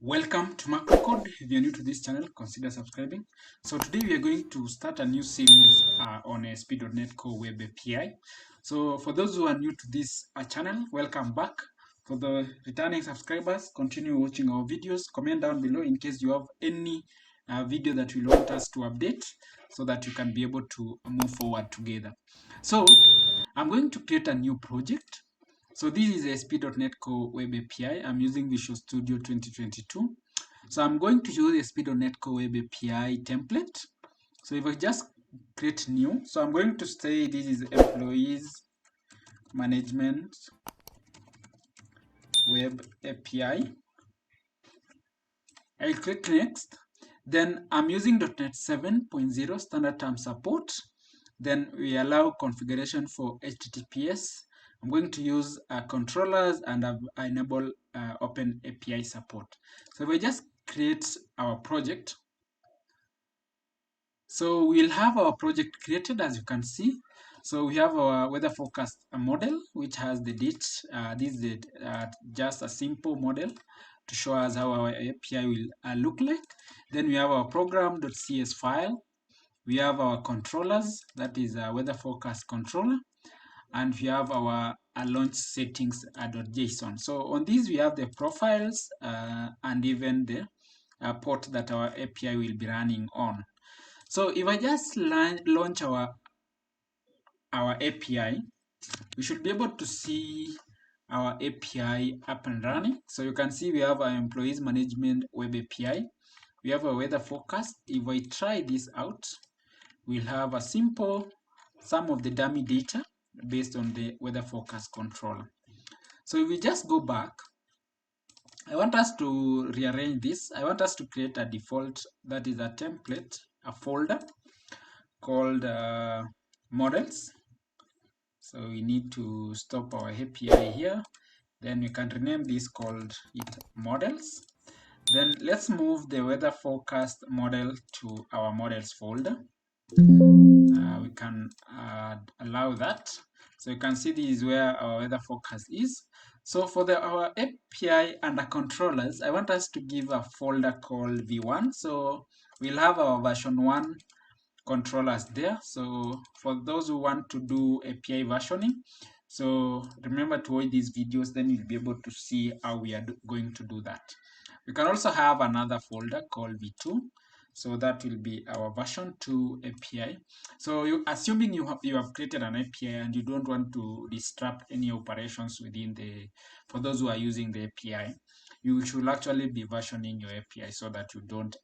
Welcome to MacroCode. If you're new to this channel, consider subscribing. So today we are going to start a new series on ASP.NET Core Web API. So for those who are new to this channel, welcome back. For the returning subscribers, continue watching our videos. Comment down below in case you have any video that you want us to update so that you can be able to move forward together. So I'm going to create a new project. So this is ASP.NET Core Web API. I'm using Visual Studio 2022. So I'm going to use ASP.NET Core Web API template. So if I just create new, so I'm going to say this is employees management web API. I'll click next. Then I'm using .NET 7.0 standard term support. Then we allow configuration for HTTPS. I'm going to use controllers and I enable Open API support. So if I just create our project, so we'll have our project created as you can see. So we have our weather forecast model which has the date. This is just a simple model to show us how our API will look like. Then we have our program.cs file. We have our controllers, that is a weather forecast controller, and we have our launch settings.json. So on these we have the profiles and even the port that our API will be running on. So if I just launch our API, we should be able to see our API up and running. So you can see we have our employees management web API. We have a weather forecast. If I try this out, we'll have a simple sum of the dummy data based on the weather forecast controller. So if we just go back, I want us to rearrange this. I want us to create a default, that is a template, a folder called models. So we need to stop our API here. Then we can rename this called it models. Then let's move the weather forecast model to our models folder. We can allow that. So you can see this is where our weather forecast is. So for our API under controllers, I want us to give a folder called v1. So we'll have our version 1 controllers there. So for those who want to do API versioning, so remember to watch these videos, then you'll be able to see how we are going to do that. We can also have another folder called v2. So that will be our version 2 API. So assuming you have created an API and you don't want to disrupt any operations within for those who are using the API, you should actually be versioning your API so that you don't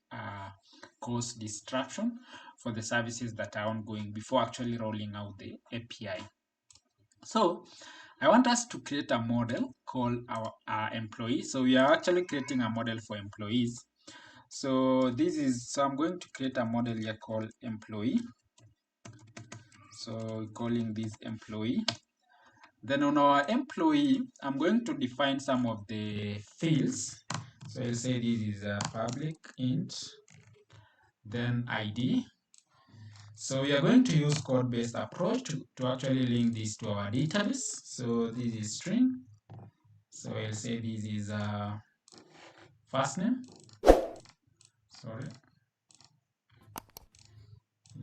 cause distraction for the services that are ongoing before actually rolling out the API. So I want us to create a model called our employee. So we are actually creating a model for employees. So I'm going to create a model here called employee. So calling this employee. Then on our employee, I'm going to define some of the fields. So I'll say this is a public int, then ID. So we are going to use code-based approach to actually link this to our database. So this is string. So I'll say this is first name. Sorry.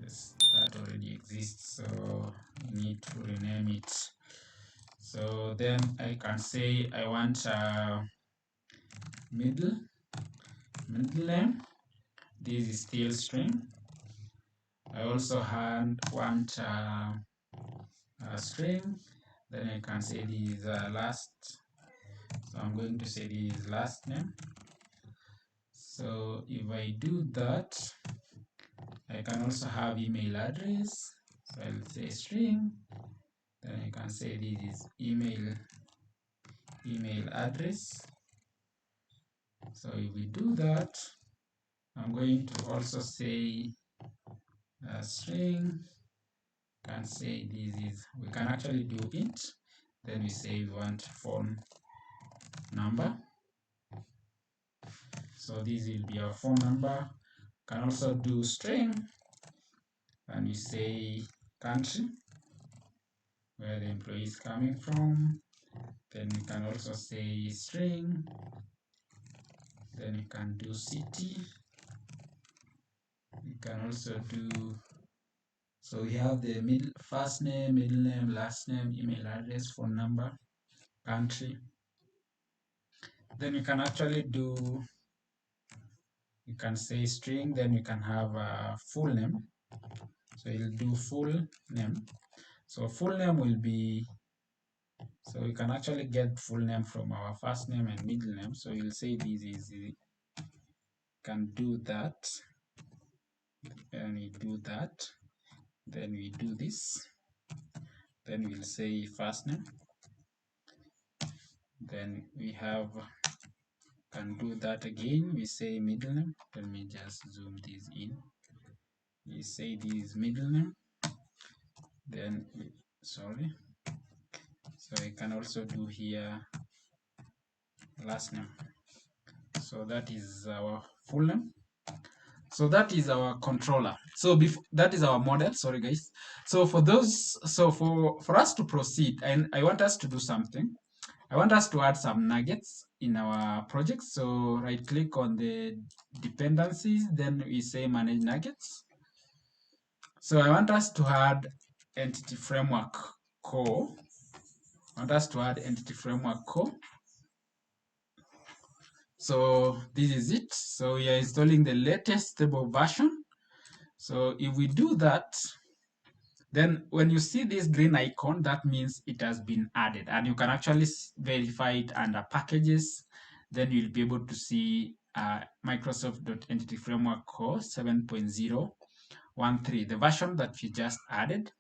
Yes, that already exists. So we need to rename it. So then I can say I want middle name. This is still string. I also want a string. Then I can say this is last. So I'm going to say this is last name. So if I do that, I can also have email address. So I'll say string. Then I can say this is email address. So if we do that, I'm going to also say a string. Can say this is, we can actually do int. Then we say we want phone number. So this will be our phone number. Can also do string, and we say country, where the employee is coming from. Then we can also say string. Then then you can do city. You can also do, so we have the first name, middle name, last name, email address, phone number, country. Then you can actually do, you can say string, then you can have a full name. So you'll do full name. So full name will be, so you can actually get full name from our first name and middle name. So you'll say this is, can do that, and we do that, then we do this, then we'll say first name, then we have, can do that again, we say middle name. Let me just zoom this in. We say this is middle name, then sorry, so I can also do here last name. So that is our full name. So that is our controller. So that is our model. Sorry guys. So for those, so for us to proceed, and I want us to do something. I want us to add some nuggets in our project. So right click on the dependencies, then we say manage nuggets. So I want us to add entity framework core. I want us to add entity framework core. So this is it. So we are installing the latest stable version. So if we do that, then when you see this green icon, that means it has been added, and you can actually verify it under packages. Then you'll be able to see Microsoft.Entity Framework Core 7.013, the version that we just added.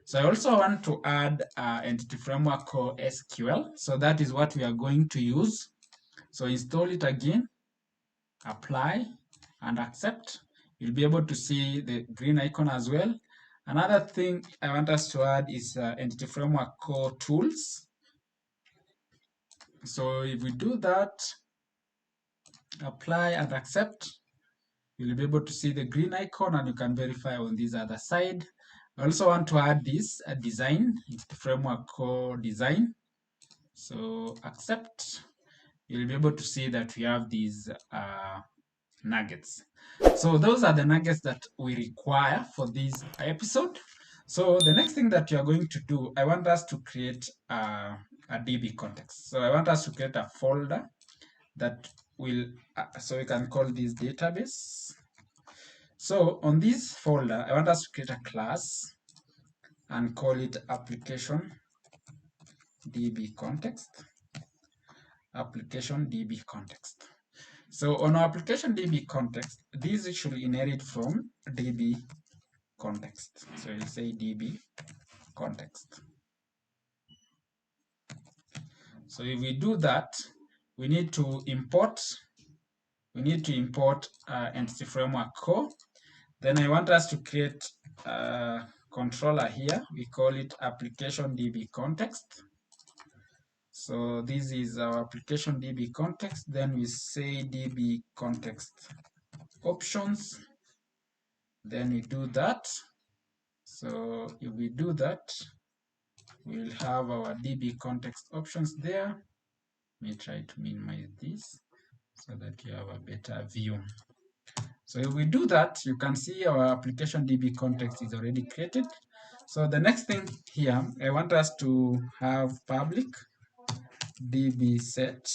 So I also want to add Entity Framework Core SQL. So that is what we are going to use. So install it again, apply, and accept. You'll be able to see the green icon as well. Another thing I want us to add is Entity Framework Core tools. So if we do that, apply and accept, you'll be able to see the green icon, and you can verify on this other side. I also want to add this design, Entity Framework Core design. So accept, you'll be able to see that we have these nuggets. So those are the nuggets that we require for this episode. So the next thing that you are going to do, I want us to create a DB context. So I want us to create a folder that will, so we can call this database. So on this folder, I want us to create a class and call it application DB context. Application DB context. So on our application DB context, this should inherit from DB context. So you say DB context. So if we do that, we need to import Entity Framework Core. Then I want us to create a controller here. We call it application DB context. So this is our application DB context. Then we say DB context options. Then we do that. So if we do that, we'll have our DB context options there. Let me try to minimize this so that you have a better view. So if we do that, you can see our application DB context is already created. So the next thing here, I want us to have public DB set.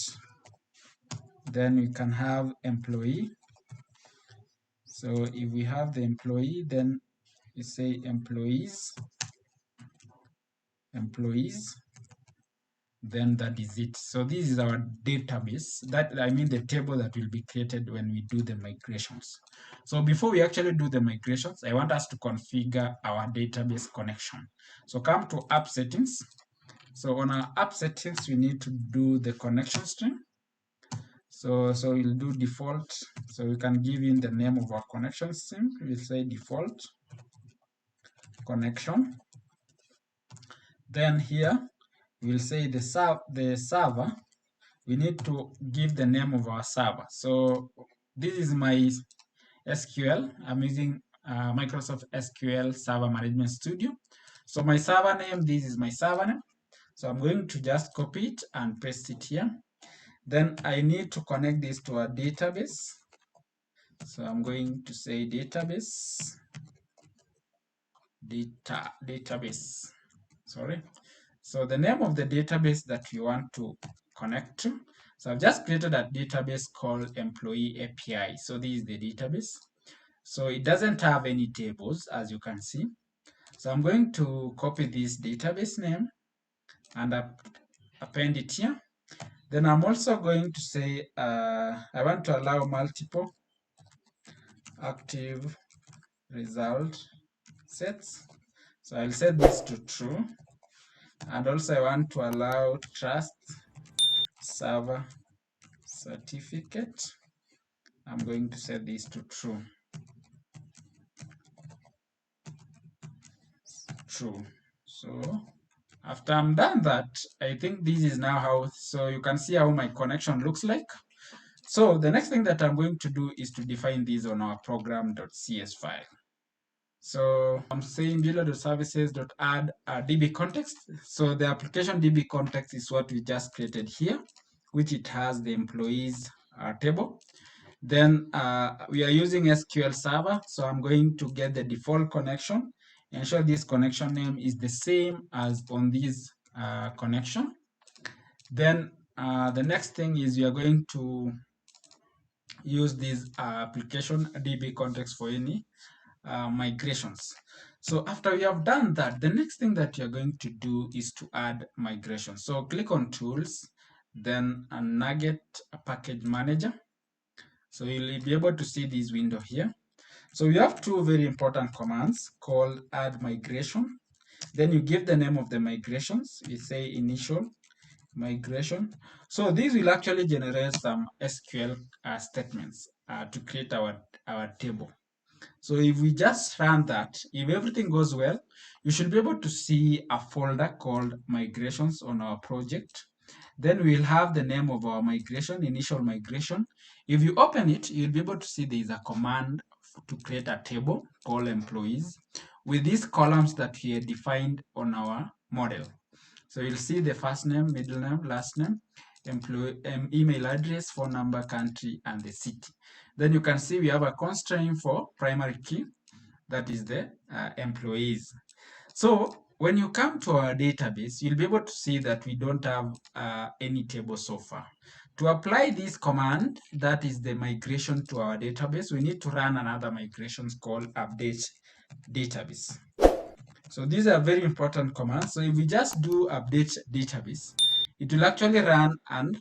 Then we can have employee. So if we have the employee, then we say employees, then that is it. So this is our database, that I mean the table that will be created when we do the migrations. So before we actually do the migrations, I want us to configure our database connection. So come to app settings. So on our app settings, we need to do the connection string. So we'll do default. So we can give in the name of our connection string. We'll say default connection. Then here we'll say the server. We need to give the name of our server. So this is my SQL. I'm using Microsoft SQL Server Management Studio. So my server name, this is my server name. So I'm going to just copy it and paste it here. Then I need to connect this to a database. So I'm going to say database, database, sorry. So the name of the database that we want to connect to. So I've just created a database called employee API. So this is the database. So it doesn't have any tables, as you can see. So I'm going to copy this database name and append it here. Then I'm also going to say I want to allow multiple active result sets. So I'll set this to true. And also I want to allow trust server certificate. I'm going to set this to true. True. So after I'm done that, I think this is now how, so you can see how my connection looks like. So the next thing that I'm going to do is to define this on our program.cs file. So I'm saying builder.services.add a DB context. So the application DB context is what we just created here, which it has the employees table. Then we are using SQL Server. So I'm going to get the default connection. Ensure this connection name is the same as on this connection. Then the next thing is we are going to use this application DB context for any migrations. So after we have done that, the next thing that you're going to do is to add migration. So click on tools, then a NuGet package manager. So you'll be able to see this window here. So we have two very important commands called add migration. Then you give the name of the migrations. We say initial migration. So these will actually generate some SQL statements to create our table. So if we just run that, if everything goes well, you should be able to see a folder called migrations on our project. Then we'll have the name of our migration, initial migration. If you open it, you'll be able to see there is a command to create a table called employees with these columns that we had defined on our model. So you'll see the first name, middle name, last name, employee, email address, phone number, country, and the city. Then you can see we have a constraint for primary key, that is the employees. So when you come to our database, you'll be able to see that we don't have any table so far. To apply this command, that is the migration to our database, we need to run another migration called update database. So these are very important commands. So if we just do update database, it will actually run and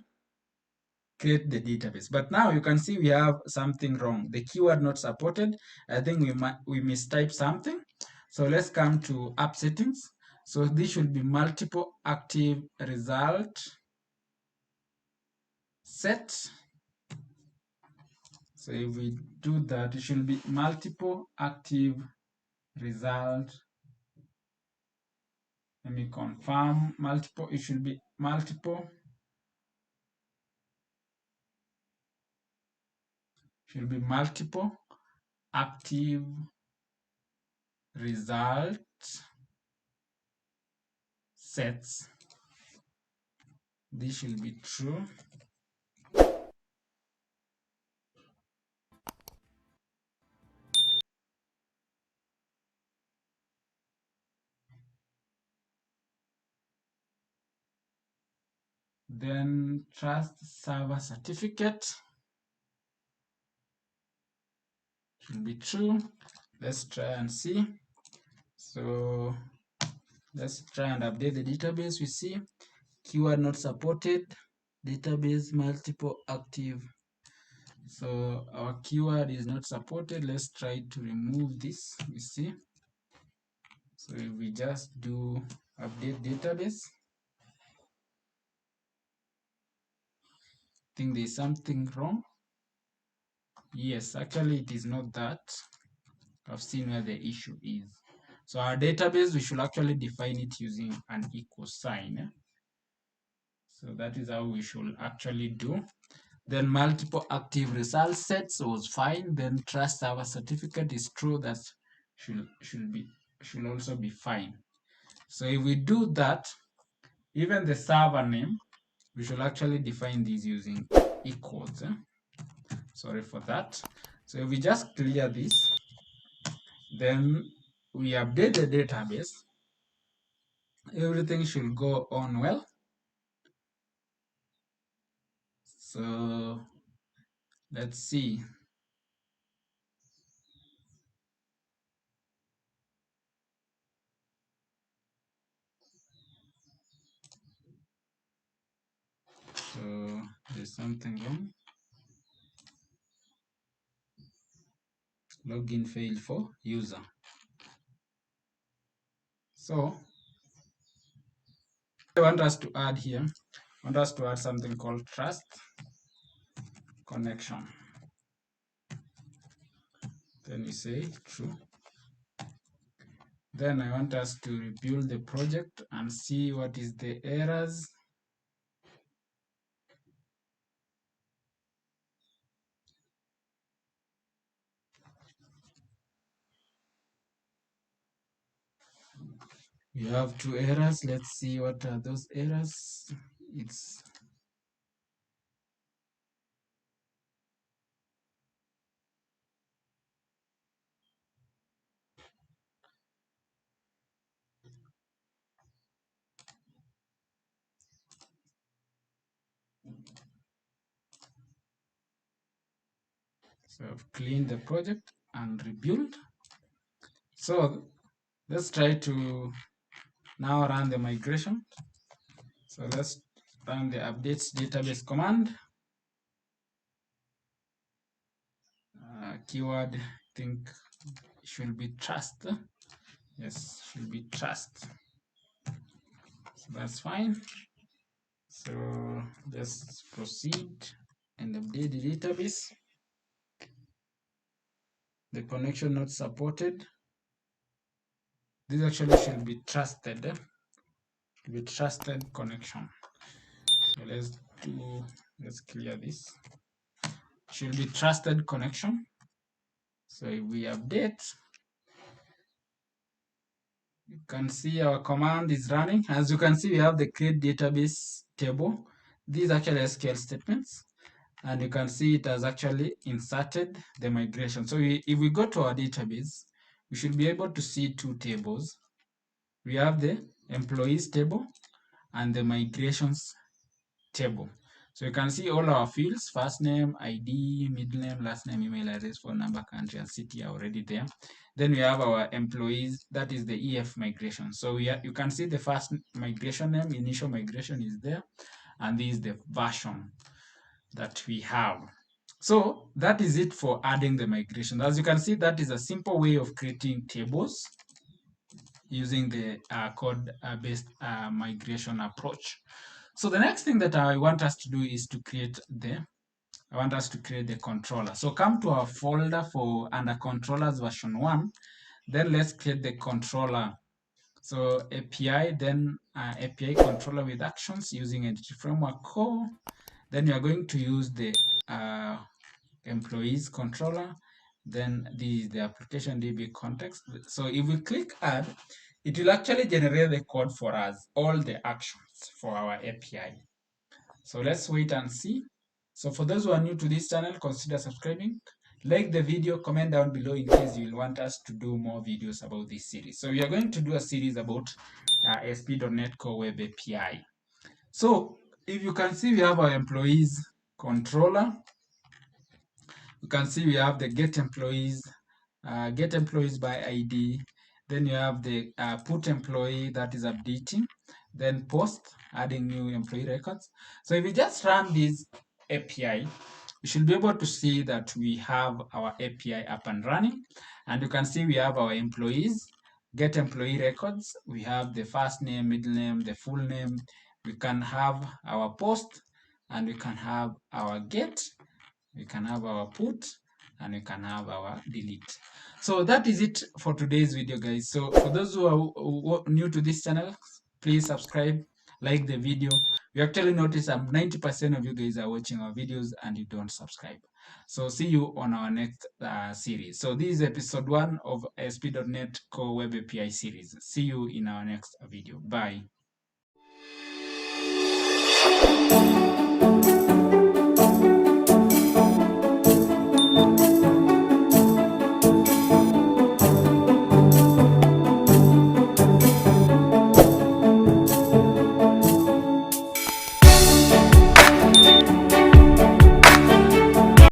create the database. But now you can see we have something wrong. The keyword not supported. I think we mistyped something. So let's come to app settings. So this should be multiple active result set. So if we do that, it should be multiple active result. Let me confirm multiple. It should be multiple. Should be multiple active result sets. This should be true. Then trust server certificate should be true. Let's try and see. So let's try and update the database. We see keyword not supported, database multiple active. So our keyword is not supported. Let's try to remove this. We see. So if we just do update database, I think there's something wrong. Yes, actually it is not that. I've seen where the issue is. So our database, we should actually define it using an equal sign. So that is how we should actually do. Then multiple active result sets was fine. Then trust server certificate is true. That should also be fine. So if we do that, even the server name we should actually define these using equals. Sorry for that. So if we just clear this, then we update the database. Everything should go on well. So let's see. So there's something wrong. Login failed for user. So I want us to add here, I want us to add something called trust connection. Then we say true. Then I want us to rebuild the project and see what is the errors. We have 2 errors. Let's see what are those errors. It's so I've cleaned the project and rebuild. So let's try to now run the migration. So let's run the updates database command. Keyword, I think should be trust. Yes, should be trust. So that's fine. So let's proceed and update the database. The connection not supported. This actually should be trusted. Should be trusted connection. So let's clear this. Should be trusted connection. So if we update, you can see our command is running. As you can see, we have the create database table. These are actually SQL statements. And you can see it has actually inserted the migration. So if we go to our database, we should be able to see 2 tables. We have the employees table and the migrations table. So you can see all our fields: first name, ID, middle name, last name, email address, phone number, country, and city are already there. Then we have our employees, that is the EF migration. So you can see the first migration name, initial migration is there, and this is the version that we have. So that is it for adding the migration. As you can see, that is a simple way of creating tables using the code-based migration approach. So the next thing that I want us to do is to create the controller. So come to our folder for under controllers version 1. Then let's create the controller. So API, then API controller with actions using Entity Framework Core. Then we are going to use the employees controller. Then the application DB context. So if we click add, it will actually generate the code for us, all the actions for our API. So let's wait and see. So for those who are new to this channel, consider subscribing. Like the video, comment down below in case you will want us to do more videos about this series. So we are going to do a series about ASP.NET Core Web API. So if you can see, we have our employees controller. You can see we have the get employees by ID. Then you have the put employee, that is updating. Then post, adding new employee records. So if we just run this API, you should be able to see that we have our API up and running. And you can see we have our employees, get employee records. We have the first name, middle name, the full name. We can have our post, and we can have our get. We can have our put, and we can have our delete. So that is it for today's video, guys. So for those who are new to this channel, please subscribe, like the video. We actually notice 90% of you guys are watching our videos and you don't subscribe. So see you on our next series. So this is episode 1 of ASP.NET Core Web API series. See you in our next video. Bye.